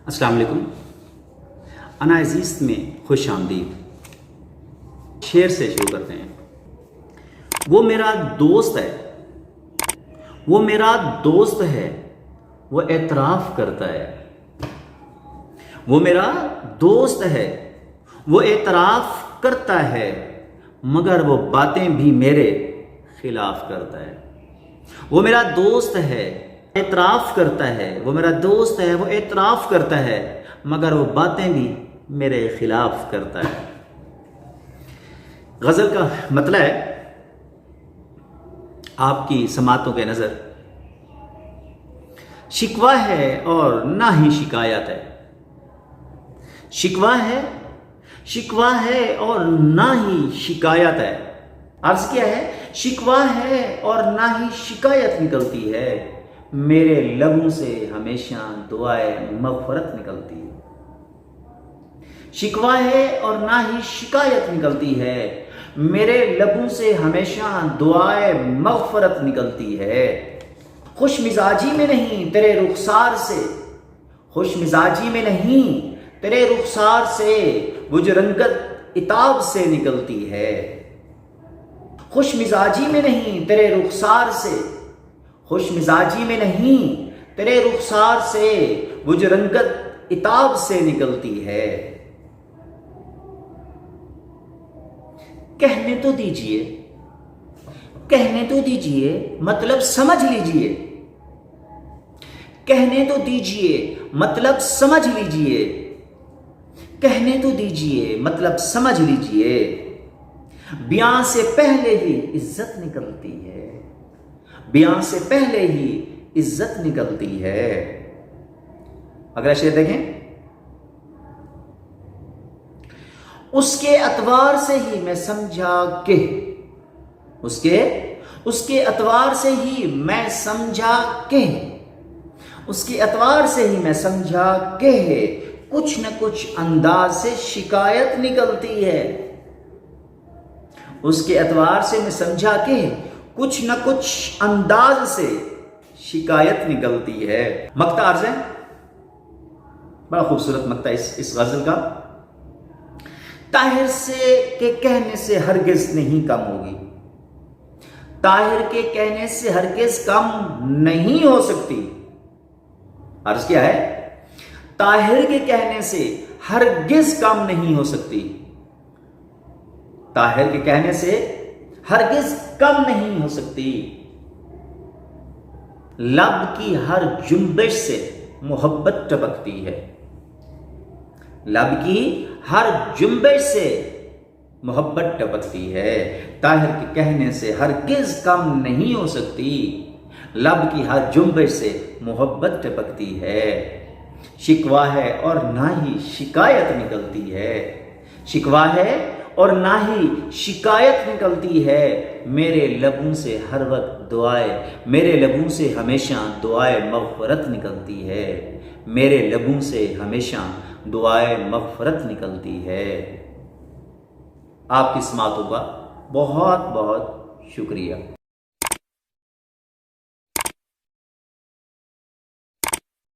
अस्सलाम वालेकुम। अना अज़ीज़ में खुश आमदीद। शेर से शुरू करते हैं। वो मेरा दोस्त है, वो मेरा दोस्त है, वो एतराफ़ करता है। वो मेरा दोस्त है, वो एतराफ़ करता है, मगर वो बातें भी मेरे खिलाफ करता है। वो मेरा दोस्त है, एतराफ़ करता है, वो मेरा दोस्त है, वो एतराफ़ करता है, मगर वो बातें भी मेरे खिलाफ करता है। गज़ल का मतलब है आपकी समातों के नज़र शिकवा है और ना ही शिकायत है। शिकवा है, शिकवा है और ना ही शिकायत है। अर्ज़ क्या है? शिकवा है और ना ही शिकायत निकलती है, मेरे लबों से हमेशा दुआए मग़फ़रत निकलती है। शिकवा है और ना ही शिकायत निकलती है, मेरे लबों से हमेशा दुआए मग़फ़रत निकलती है। खुश मिजाजी में नहीं तेरे रुखसार से, खुश मिजाजी में नहीं तेरे रुखसार से, वो जो रंगत इताब से निकलती है। खुश मिजाजी में नहीं तेरे रुखसार से, खुश मिजाजी में नहीं तेरे रुखसार से, वो जो रंगत इताब से निकलती है। कहने तो दीजिए, कहने तो दीजिए, मतलब समझ लीजिए। कहने तो दीजिए, मतलब समझ लीजिए। कहने तो दीजिए, मतलब समझ लीजिए। बयां से पहले ही इज्जत निकलती है, बयां से पहले ही इज्जत निकलती है। अगला शेर देखें। उसके अतवार से ही मैं समझा कि, उसके अतवार से ही मैं समझा कि, उसके अतवार से ही मैं समझा कि कुछ न कुछ अंदाज से शिकायत निकलती है। उसके अतवार से मैं समझा कि कुछ न कुछ अंदाज से शिकायत निकलती है। मक्ता अर्ज़ है, बड़ा खूबसूरत मक्ता इस गज़ल का। ताहिर से के कहने से हरगिज़ नहीं कम होगी, ताहिर के कहने से हरगिज़ कम नहीं हो सकती। अर्ज़ क्या है? ताहिर के कहने से हरगिज़ कम नहीं हो सकती, ताहिर के कहने से हरगिज़ कम नहीं हो सकती। लब की हर जुम्बिश से मोहब्बत टपकती है, लब की हर जुम्बिश से मोहब्बत टपकती है। ताहिर के कहने से हरगिज़ कम नहीं हो सकती, लब की हर जुम्बिश से मोहब्बत टपकती है। शिकवा है और ना ही शिकायत निकलती है, शिकवा है और ना ही शिकायत निकलती है, मेरे लबों से हर वक्त दुआए, मेरे लबों से हमेशा दुआए मग़फ़रत निकलती है, मेरे लबों से हमेशा दुआए मग़फ़रत निकलती है। आपकी समातों का बहुत बहुत शुक्रिया।